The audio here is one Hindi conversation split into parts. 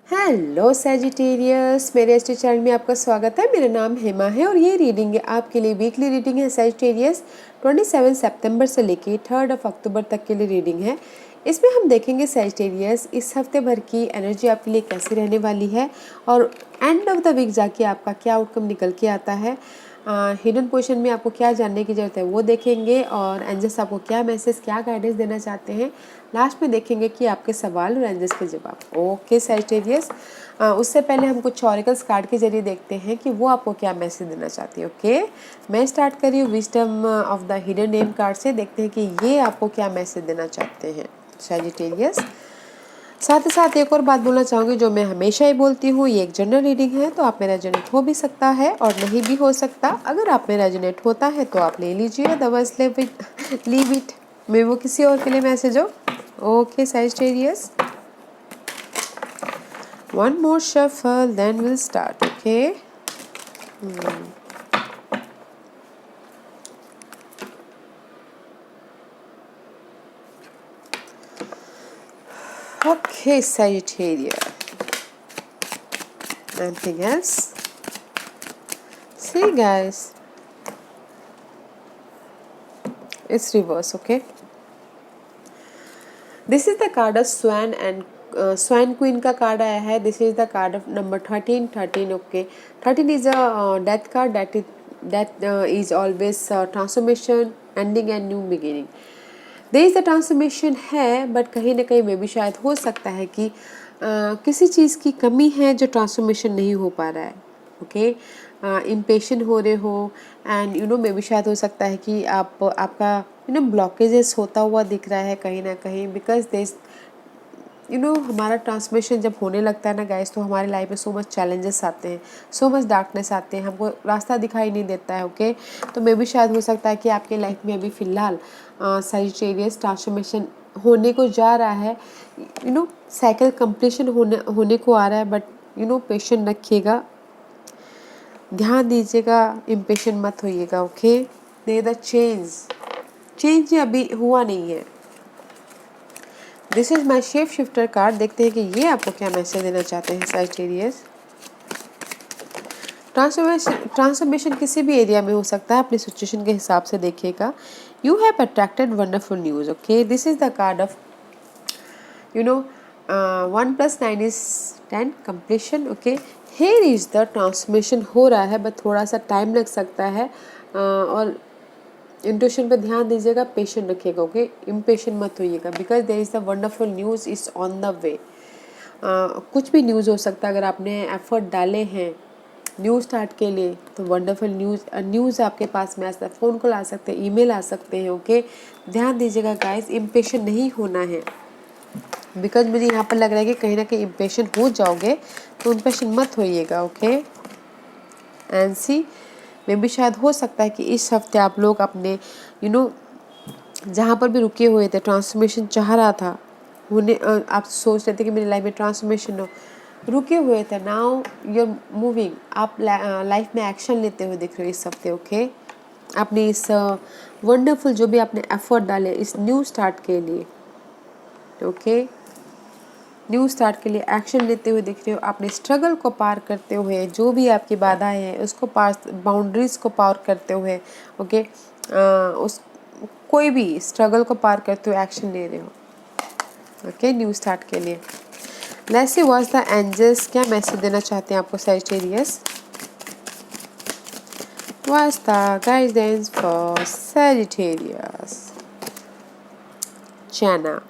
हेलो सैजिटेरियस, मेरे एस्ट्रो चैनल में आपका स्वागत है। मेरा नाम हेमा है और ये रीडिंग है आपके लिए। वीकली रीडिंग है सैजिटेरियस। 27 सितंबर से लेके 3 अक्टूबर तक के लिए रीडिंग है। इसमें हम देखेंगे सैजिटेरियस इस हफ्ते भर की एनर्जी आपके लिए कैसी रहने वाली है और एंड ऑफ द वीक जाके आपका क्या आउटकम निकल के आता है। हिडन पोजीशन में आपको क्या जानने की ज़रूरत है वो देखेंगे और एंजल्स आपको क्या मैसेज, क्या गाइडेंस देना चाहते हैं। लास्ट में देखेंगे कि आपके सवाल और एंजल्स के जवाब। ओके सैजिटेरियस, उससे पहले हम कुछ ऑरिकल्स कार्ड के जरिए देखते हैं कि वो आपको क्या मैसेज देना चाहती है। ओके, मैं स्टार्ट कर रही हूँ wisdom of the hidden name card से। देखते हैं कि ये आपको क्या मैसेज देना चाहते हैं सैजिटेरियस। साथ ही साथ एक और बात बोलना चाहूँगी जो मैं हमेशा ही बोलती हूँ, ये एक जनरल रीडिंग है तो आप में रेजोनेट हो भी सकता है और नहीं भी हो सकता। अगर आप में रेजोनेट होता है तो आप ले लीजिए, अदरवाइज लीव इट। मे वो किसी और के लिए मैसेज हो। Okay Sagittarius, one more shuffle then we'll start. Okay, okay Sagittarius. Anything else? See guys, it's reverse. Okay, this is the card of Swan and Swan Queen का कार्ड आया है. This is the card of number 13. Okay, 13 is a death card. That is always transformation, ending and new beginning. There is the transformation है, बट कहीं ना कहीं में भी शायद हो सकता है कि किसी चीज़ की कमी है जो ट्रांसफॉर्मेशन नहीं हो पा रहा है. ओके, इम्पेशेंट हो रहे हो एंड मे भी शायद हो सकता है कि आपका ब्लॉकेजेस होता हुआ दिख रहा है कहीं ना कहीं. बिकॉज देयर हमारा ट्रांसफॉर्मेशन जब होने लगता है ना गाइस, तो हमारी लाइफ में सो मच चैलेंजेस आते हैं, सो मच डार्कनेस आते हैं, हमको रास्ता दिखाई नहीं देता है. ओके, तो मे भी शायद हो सकता है कि आपके लाइफ में अभी फ़िलहाल सैजिटेरियस ट्रांसफॉर्मेशन होने को जा रहा है. साइकिल कंप्लीशन होने को आ रहा है. बट पेशेंट रखिएगा, ध्यान दीजिएगा, इम्पेशेंट मत होइएगा. ओके, दे द चेंज अभी हुआ नहीं है. This is my shape shifter card. देखते हैं कि ये आपको क्या मैसेज देना चाहते हैं सैजिटेरियस. ट्रांसफॉर्मेशन किसी भी एरिया में हो सकता है, अपनी सिचुएशन के हिसाब से देखिएगा. You have attracted wonderful news. Okay, this is the card of 1 + 9 is 10 completion. Okay, here is the transformation हो रहा है, बट थोड़ा सा टाइम लग सकता है. और इंट्यूशन पे ध्यान दीजिएगा, पेशेंट रखिएगा. ओके, इम्पेशेंट मत होइएगा, because there is the wonderful news is on the way. कुछ भी न्यूज़ हो सकता है. अगर आपने एफर्ट डाले हैं न्यूज़ स्टार्ट के लिए तो वंडरफुल न्यूज़ आपके पास में आ सकता है. फ़ोन कॉल आ सकते हैं, ईमेल आ सकते हैं. ओके, ध्यान दीजिएगा गाइस, इम्पेशेंट नहीं होना है. बिकॉज मुझे यहाँ पर लग रहा है कि कहीं ना कहीं इम्पेशेंट हो जाओगे, तो इम्पेशेंट मत होइएगा. ओके, एंड सी में भी शायद हो सकता है कि इस हफ्ते आप लोग अपने जहाँ पर भी रुके हुए थे, ट्रांसफॉर्मेशन चाह रहा था होने, आप सोच रहे थे कि मेरी लाइफ में ट्रांसफॉर्मेशन हो, रुके हुए थे. नाउ यू आर मूविंग, आप लाइफ में एक्शन लेते हुए दिख रहे हो इस हफ्ते. ओके, अपनी इस वंडरफुल जो भी आपने एफर्ट डाले इस न्यू स्टार्ट के लिए. ओके, न्यू स्टार्ट के लिए एक्शन लेते हुए दिख रहे हो. आपने स्ट्रगल को पार करते हुए, जो भी आपकी बाधाएं हैं उसको पार, बाउंड्रीज को पार करते हुए. ओके, उस कोई भी स्ट्रगल को पार करते हुए एक्शन ले रहे हो. ओके, न्यू स्टार्ट के लिए. Let's see what's the angels क्या मैसेज देना चाहते हैं आपको Sagittarius. What's the guidance for Sagittarius. चैना,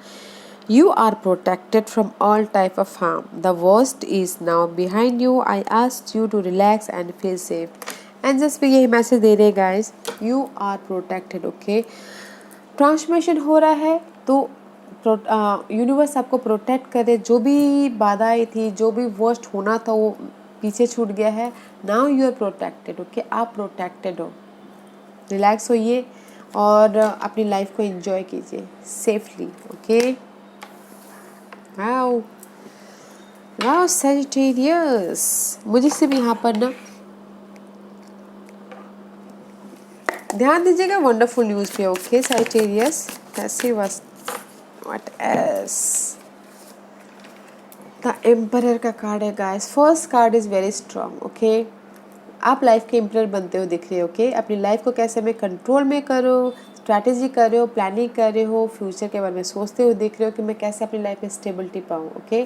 you are protected from all type of harm. The worst is now behind you. I asked you to relax and feel safe. And just भी यही मैसेज दे रहे guys, you are protected. Okay, transformation हो रहा है तो यूनिवर्स आपको प्रोटेक्ट करे. जो भी बाधाएं थी, जो भी वर्स्ट होना था वो पीछे छूट गया है. Now you are protected. Okay, आप प्रोटेक्टेड हो. रिलैक्स होइए और अपनी लाइफ को एंजॉय कीजिए safely. Okay, wow wow Sagittarius, मुझे सिर्फ यहाँ पर ना ध्यान दीजिएगा वंडरफुल न्यूज़ पे. ओके सैजिटेरियस, ऐसे व्हाट एल्स. द एम्परर का कार्ड है guys. First card is very strong. Okay, आप लाइफ के एम्परर बनते हो दिख रहे हो। ओके, अपनी लाइफ को कैसे में कंट्रोल में करो, स्ट्रैटेजी कर रहे हो, प्लानिंग कर रहे हो, फ्यूचर के बारे में सोचते हुए दिख रहे हो कि मैं कैसे अपनी लाइफ में स्टेबिलिटी पाऊँ। ओके,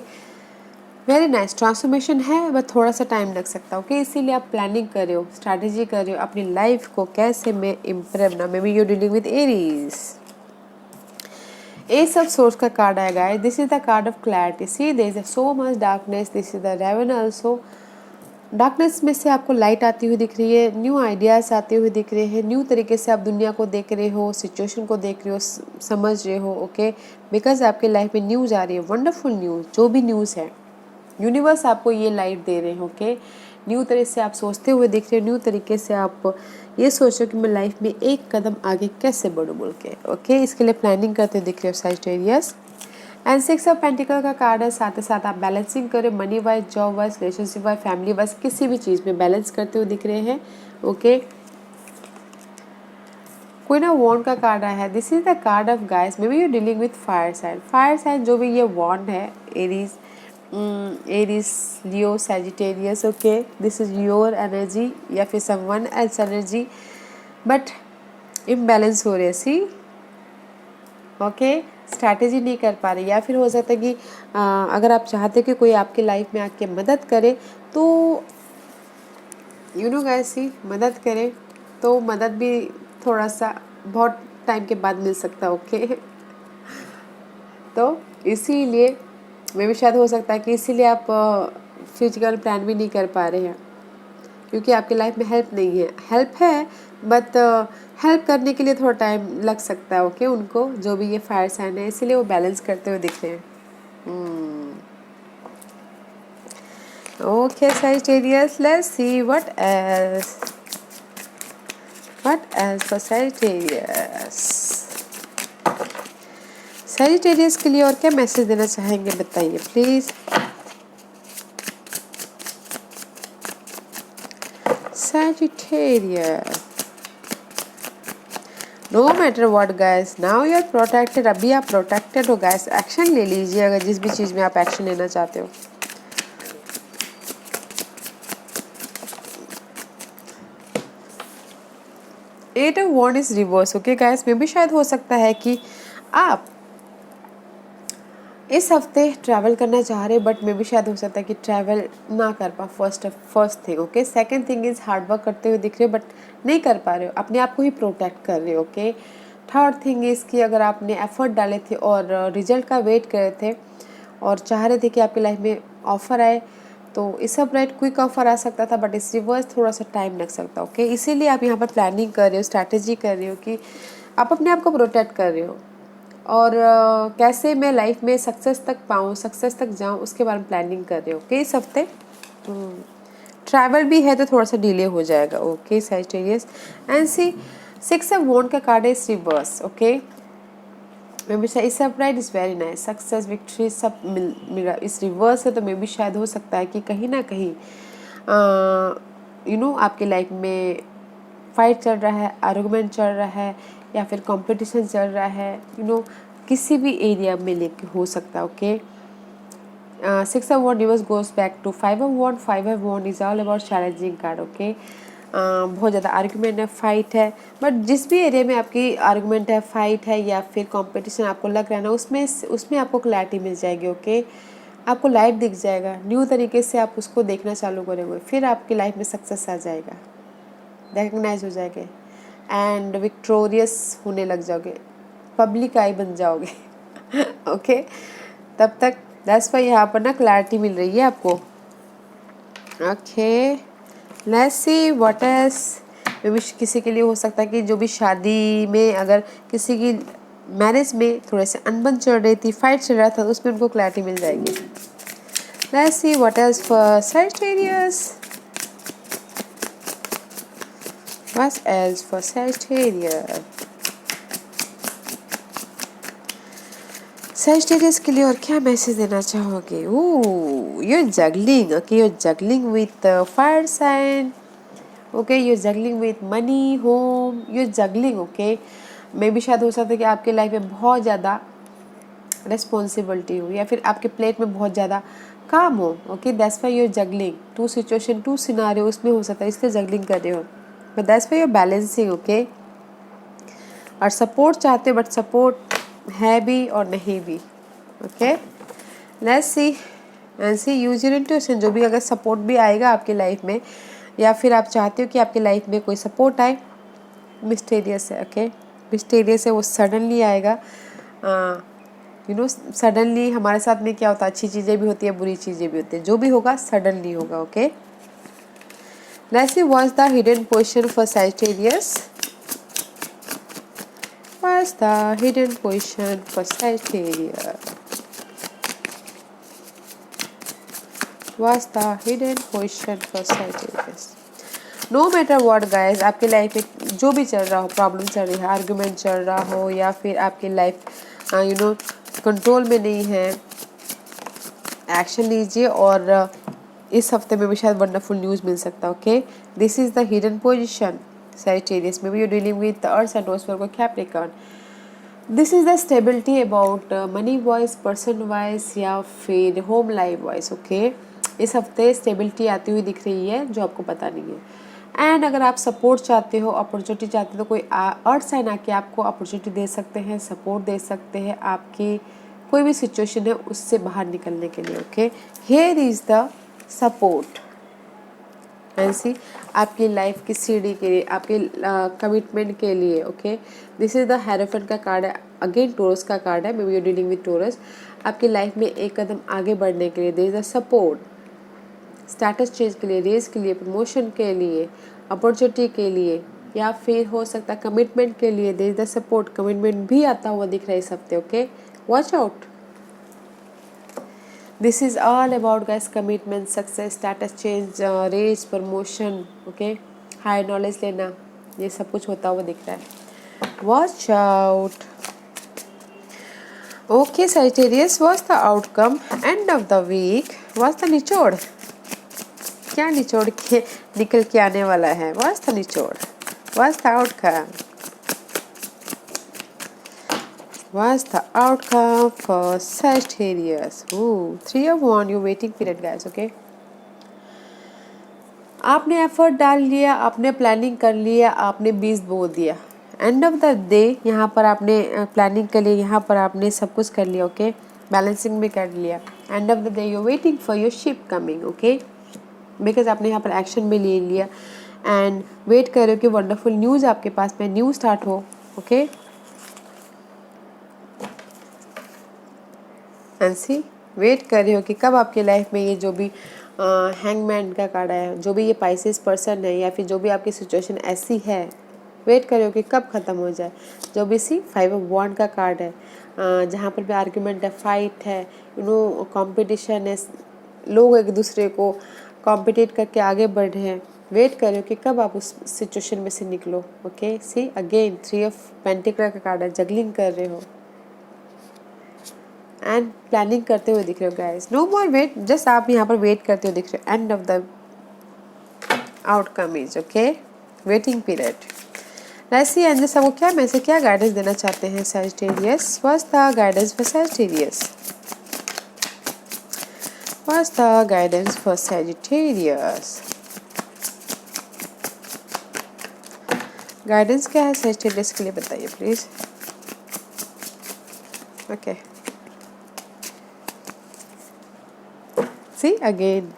वेरी नाइस ट्रांसफॉर्मेशन है, बट थोड़ा सा टाइम लग सकता है। ओके, इसीलिए आप प्लानिंग कर रहे हो, स्ट्रैटेजी कर रहे हो, अपनी लाइफ को कैसे मैं इम्प्रूव ना। Maybe you dealing with Aries. Ace of swords का कार्ड आएगा। This is the card of clarity. See there is so much darkness, this is the raven also. Darkness में से आपको लाइट आती हुई दिख रही है, न्यू आइडियाज़ आते हुए दिख रहे हैं, न्यू तरीके से आप दुनिया को देख रहे हो, सिचुएशन को देख रहे हो, समझ रहे हो। ओके, बिकॉज आपके लाइफ में न्यूज़ आ रही है, वंडरफुल न्यूज़। जो भी न्यूज़ है, यूनिवर्स आपको ये लाइट दे रहे हैं। ओके, न्यू तरह से आप सोचते हुए दिख रहे हो, न्यू तरीके से आप ये सोचो कि मैं लाइफ में एक कदम आगे कैसे बढ़ूँ बोल के। ओके, इसके लिए प्लानिंग करते दिख रहे हो Sagittarius. And six of pentacle का कार्ड है। साथ ही साथ आप बैलेंसिंग करें, money wise, job wise, relationship wise, family wise, किसी भी चीज़ में बैलेंस करते हुए दिख रहे हैं। ओके, क्वीन ऑफ वॉन्ड का कार्ड आया है। This is the card of guys. Maybe you dealing with fire sign. Fire sign जो भी ये वॉन्ड है, Aries, Aries, Leo, Sagittarius. Okay, this is your energy या फिर someone else energy, but imbalance हो रहे हैं। सी, ओके, स्ट्रैटेजी नहीं कर पा रहे, या फिर हो सकता है कि अगर आप चाहते हो कि कोई आपकी लाइफ में आके मदद करे, तो यू नो गाइस, सी, मदद करे तो मदद भी थोड़ा सा बहुत टाइम के बाद मिल सकता है। ओके, तो इसीलिए मे भी शायद हो सकता है कि इसीलिए आप फिजिकल प्लान भी नहीं कर पा रहे हैं, क्योंकि आपकी लाइफ में हेल्प नहीं है। हेल्प है, बट हेल्प करने के लिए थोड़ा टाइम लग सकता है। ओके, उनको, जो भी ये फायर साइन है, इसीलिए वो बैलेंस करते हुए दिख रहे हैं। Okay Sagittarius, let's see what else for Sagittarius। Sagittarius के लिए और क्या मैसेज देना चाहेंगे बताइए please. Sagittarius, no matter what guys, now you are protected. अभी आप प्रोटेक्टेड हो गाइस। एक्शन ले लीजिए अगर जिस भी चीज़ में आप एक्शन लेना चाहते हो। Eight of wand is reverse. Okay guys, में भी शायद हो सकता है कि आप इस हफ्ते ट्रैवल करना चाह रहे हैं, बट मे भी शायद हो सकता है कि ट्रैवल ना कर पा। First thing. Okay, second thing is hard work करते हुए दिख रहे हो, बट नहीं कर पा रहे हो, अपने आप को ही प्रोटेक्ट कर रहे हो। ओके, थर्ड थिंग इज़ कि अगर आपने एफर्ट डाले थे और रिजल्ट का वेट कर रहे थे और चाह रहे थे कि आपकी लाइफ में ऑफर आए, तो इस सब राइट क्विक ऑफर आ सकता था, बट इस रिवर्स थोड़ा सा टाइम लग सकता है। ओके, इसीलिए आप यहाँ पर प्लानिंग कर रहे हो, स्ट्रैटेजी कर रहे हो कि आप अपने आप को प्रोटेक्ट कर रहे हो और कैसे मैं लाइफ में सक्सेस तक पाऊँ, सक्सेस तक जाऊँ, उसके बारे में प्लानिंग कर रहे हो। ओके, इस हफ्ते ट्रैवल भी है तो थोड़ा सा डिले हो जाएगा। Okay Sagittarius. And see, six of wand का कार्ड है रिवर्स। ओके, मे बी इस सब right is very nice, success, victory सब मिल रहा इस रिवर्स है, तो मे बी शायद हो सकता है कि कहीं ना कहीं यू नो आपकी लाइफ में फाइट चल रहा है, आर्गुमेंट चल रहा है, या फिर कंपटीशन चल रहा है, यू नो किसी भी एरिया में लेके हो सकता है। Okay, six of wand reverse goes back to five of wand. Five of wand is all about challenging card. Okay, बहुत ज़्यादा आर्गुमेंट है, फाइट है, बट जिस भी एरिया में आपकी आर्गुमेंट है, फाइट है, या फिर कंपटीशन आपको लग रहा है ना, उसमें आपको क्लैरिटी मिल जाएगी। ओके, आपको लाइट दिख जाएगा, न्यू तरीके से आप उसको देखना चालू करोगे, फिर आपकी लाइफ में सक्सेस आ जाएगा, रिकग्नाइज हो जाएंगे एंड विक्टोरियस होने लग जाओगे, पब्लिक आई बन जाओगे। ओके, तब तक दैट्स वाई यहाँ पर ना क्लैरिटी मिल रही है आपको। Okay, let's see what else. May be किसी के लिए हो सकता है कि जो भी शादी में, अगर किसी की मैरिज में थोड़े से अनबन चल रही थी, फाइट चल रहा था, तो उसमें उनको क्लैरिटी मिल जाएगी। Let's see what else for Sagittarius. What else for Sagittarius? Sagittarius के लिए और क्या मैसेज देना चाहोगे? ओह, you're juggling. Okay, you're juggling with fire sign. Okay, you're juggling with money, home. You're juggling. Okay, मे भी शायद हो सकता है कि आपके लाइफ में बहुत ज़्यादा रिस्पॉन्सिबिलिटी हो, या फिर आपके प्लेट में बहुत ज़्यादा काम हो, okay, that's why you are juggling 2 situation 2 scenario उसमें हो सकता है, इसलिए जगलिंग कर रहे हो, but that's why you are balancing, okay. और सपोर्ट चाहते हो बट सपोर्ट है भी और नहीं भी, okay. Let's see and see use your intuition. जो भी अगर सपोर्ट भी आएगा आपकी लाइफ में या फिर आप चाहते हो कि आपकी लाइफ में कोई सपोर्ट आए, मिस्टीरियस है, ओके, मिस्टीरियस है, वो सडनली आएगा। यू नो सडनली हमारे साथ में क्या होता है, अच्छी चीज़ें भी होती है, बुरी चीज़ें भी होती है, जो भी होगा सडनली होगा, okay. Let's see what's the hidden position for Sagittarius. What's the hidden position for Sagittarius? What's the hidden position for Sagittarius? No matter what guys, आपकी लाइफ में जो भी चल रहा हो, प्रॉब्लम चल रही है, आर्गुमेंट चल रहा हो या फिर आपकी लाइफ यू नो कंट्रोल में नहीं है, एक्शन लीजिए और इस हफ्ते में भी शायद वंडरफुल न्यूज़ मिल सकता है, okay. This is the hidden position Sagittarius. Maybe you're dealing with the Earth, Saturn, Virgo, Capricorn. This is the stability about money wise, person wise या फिर होम लाइफ वाइज, ओके। इस हफ्ते स्टेबिलिटी आती हुई दिख रही है जो आपको पता नहीं है। एंड अगर आप सपोर्ट चाहते हो, अपॉर्चुनिटी चाहते हो, तो कोई अर्थ साइन आके आपको अपॉर्चुनिटी दे सकते हैं, सपोर्ट दे सकते हैं, आपकी कोई भी सिचुएशन है उससे बाहर निकलने के लिए, okay. Here is the support ऐसी आपकी लाइफ की सीढ़ी के लिए, आपके कमिटमेंट के लिए, okay. This is the hierophant का कार्ड है, अगेन टोरस का कार्ड है, maybe you dealing with Taurus. आपकी लाइफ में एक कदम आगे बढ़ने के लिए there is the support, status change के लिए, रेस के लिए, प्रमोशन के लिए, अपॉर्चुनिटी के लिए या फिर हो सकता है कमिटमेंट के लिए, there is the support. Commitment भी आता हुआ दिख रहा है इस हफ्ते, okay, watch out. This is all about guys commitment, success, status change, raise, promotion, okay, higher knowledge लेना, ये सब कुछ होता हुआ दिख रहा है। Watch out. Okay Sagittarius, what's the outcome? End of the week. What's the निचोड़? क्या निचोड़ के निकल के आने वाला है? What's the निचोड़? What's the outcome? What's the outcome for Sagittarius? Ooh, 3 of Wands, your waiting period guys, okay? आपने एफर्ट डाल लिया, आपने प्लानिंग कर लिया, आपने बीज बो दिया। एंड ऑफ द डे यहाँ पर आपने प्लानिंग कर लिया, यहाँ पर आपने सब कुछ कर लिया, ओके, बैलेंसिंग भी कर लिया। And of the day you waiting for your ship coming, okay, because आपने यहाँ पर एक्शन भी ले लिया एंड वेट कर रहे हो कि वंडरफुल न्यूज़ आपके पास में न्यू स्टार्ट हो, ओके। एंड सी वेट कर रहे हो कि कब आपकी लाइफ में ये जो भी हैंगमैन का कार्ड है, जो भी ये पाइसेस पर्सन है या फिर जो भी आपकी सिचुएशन ऐसी है, वेट कर रहे हो कि कब ख़त्म हो जाए। जो भी सी 5 ऑफ वॉन्ड का कार्ड है, जहाँ पर भी आर्ग्यूमेंट है, फाइट है, यू नो कॉम्पिटिशन है, लोग एक दूसरे को कॉम्पिटिट करके आगे बढ़ रहे हैं, वेट कर रहे हो कि कब आप उस सिचुएशन में से निकलो, okay. See again 3 of pentacle का कार्ड है, जगलिंग कर रहे हो एंड प्लानिंग करते हुए दिख रहे हो guys. No more wait, just आप यहाँ पर वेट करते हुए दिख रहे हो। And of the outcome is okay, waiting period. Let's see angels आपको क्या मैसेज, क्या गाइडेंस देना चाहते हैं Sagittarius. What's the guidance for Sagittarius? What's the guidance for Sagittarius? Guidance क्या है सैजिटेरियस के लिए बताइए please, okay. See again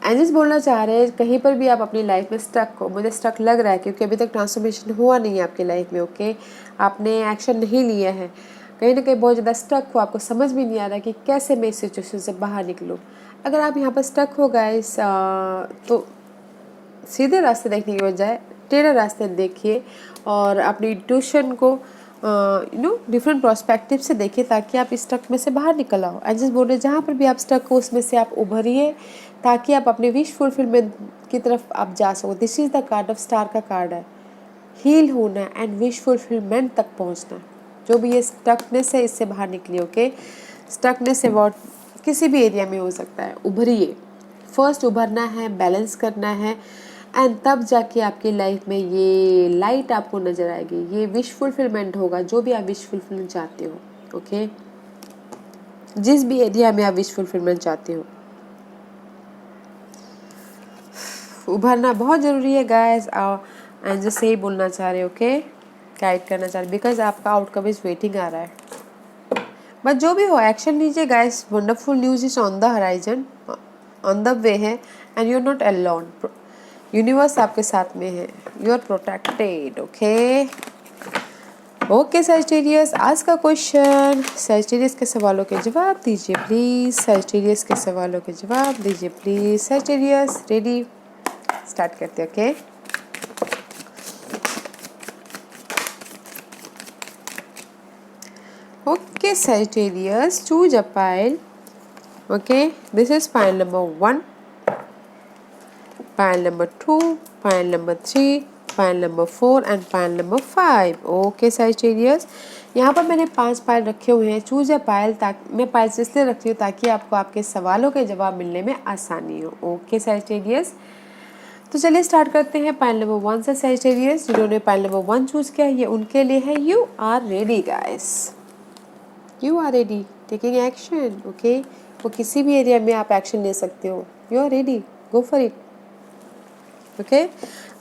angels बोलना चाह रहे हैं कहीं पर भी आप अपनी लाइफ में स्टक हो, मुझे स्टक लग रहा है क्योंकि अभी तक ट्रांसफॉर्मेशन हुआ नहीं है आपकी लाइफ में, ओके। आपने एक्शन नहीं लिया है, कहीं ना कहीं बहुत ज़्यादा स्टक हो, आपको समझ भी नहीं आ रहा कि कैसे मैं इस सिचुएशन से बाहर निकलूँ। अगर आप यहाँ पर स्टक हो गाइस तो सीधे रास्ते देखने की बजाय टेढ़े रास्ते देखिए और अपनी इंट्यूशन को यू नो डिफरेंट पर्सपेक्टिव से देखिए ताकि आप इस स्टक में से बाहर निकल आओ। एंजल्स बोल रहे जहाँ पर भी आप स्टक हो उसमें से आप उभरिए ताकि आप अपने विश फुलफिलमेंट की तरफ आप जा सको। This is the card of star का कार्ड है, हील होना एंड विश फुलफिलमेंट तक पहुँचना। जो भी ये स्टकनेस है इससे बाहर निकलिए, ओके। स्टकनेस से बहुत किसी भी एरिया में हो सकता है, उभरिए। फर्स्ट उभरना है, बैलेंस करना है एंड तब जाके आपकी लाइफ में ये लाइट आपको नज़र आएगी, ये विश फुलफिलमेंट होगा जो भी आप विश फुलफिलमेंट चाहते हो, ओके। जिस भी एरिया में आप विश फुलफिलमेंट चाहते हो। उभरना बहुत ज़रूरी है गाइस, एंड जो सही बोलना चाह रहे हो, ओके, गाइड करना चाह रहे, बिकॉज आपका आउटकम इज वेटिंग आ रहा है। बट जो भी हो, एक्शन लीजिए guys. Wonderful news is on the horizon, on the way है, and you are not alone. Universe आपके साथ में है, you are protected, okay. Okay Sagittarius, आज का क्वेश्चन, सैजिटेरियस के सवालों के जवाब दीजिए प्लीज। सैजिटेरियस के सवालों के जवाब दीजिए प्लीज। सैजिटेरियस रेडी, स्टार्ट करते हैं, okay. Okay, Sagittarius, choose a pile. Okay, this is pile number 1, pile number 2, pile number 3, pile number 4 and pile number 5. Okay, Sagittarius, यहाँ पर मैंने 5 पाइल रखे हुए हैं। चूज अ पाइल, ताकि मैं पाइल्स इसलिए रखती हूँ ताकि आपको आपके सवालों के जवाब मिलने में आसानी हो। ओके Sagittarius, तो चलिए स्टार्ट करते हैं पाइल नंबर 1 से। Sagittarius, जिन्होंने पाइल नंबर 1 चूज किया ये उनके लिए है। You are ready guys, you are ready taking action, okay. वो किसी भी एरिया में आप एक्शन ले सकते हो। You are ready, go for it, okay.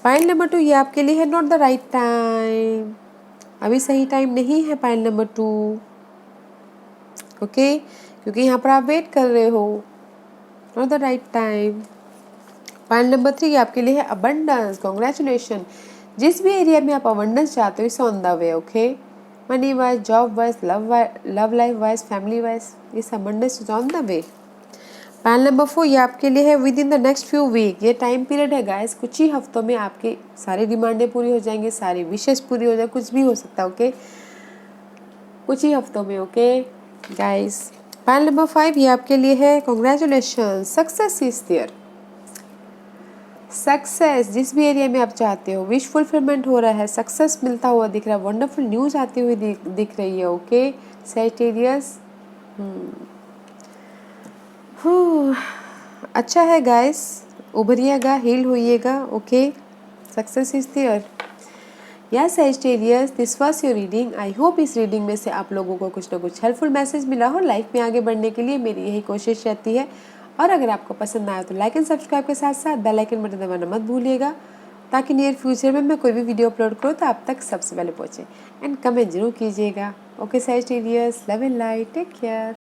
Pile number 2, ये आपके लिए है नॉट द राइट टाइम, अभी सही टाइम नहीं है पाइल नंबर 2, ओके, क्योंकि यहाँ पर आप वेट कर रहे हो, not the right time. Pile number 3, ये आपके लिए है अबंडेंस, कॉन्ग्रेचुलेशन। जिस भी एरिया में आप अबंडेंस चाहते हो, it's on the way, okay. Money wise, job wise, love life wise, family wise, इस abundance is on the way. Pile number 4, ये आपके लिए है within the next few week, ये टाइम पीरियड है गाइस, कुछ ही हफ्तों में आपकी सारी डिमांडें पूरी हो जाएंगी, सारी विशेष पूरी हो जाए, कुछ भी हो सकता है, ओके, कुछ ही हफ्तों में, ओके गाइस। पाइल नंबर 5, ये आपके लिए है congratulation, success is there, success जिस भी एरिया में आप चाहते हो, विश फुलफिलमेंट हो रहा है, सक्सेस मिलता हुआ दिख रहा है, वंडरफुल न्यूज आती हुई दिख रही है, ओके सैजिटेरियस। अच्छा है गाइस, उभरिएगा, हील होइएगा, ओके, सक्सेस इज देयर। या Sagittarius, this was your reading. I hope इस रीडिंग में से आप लोगों को कुछ ना कुछ हेल्पफुल मैसेज मिला हो। लाइफ में आगे बढ़ने के लिए मेरी यही कोशिश रहती है, और अगर आपको पसंद आया तो लाइक एंड सब्सक्राइब के साथ साथ बेल आइकन बटन दबाना मत भूलिएगा, ताकि नियर फ्यूचर में मैं कोई भी वीडियो अपलोड करूँ तो आप तक सबसे पहले पहुँचे। एंड कमेंट जरूर कीजिएगा। Okay Sagittarius, love and light, take care.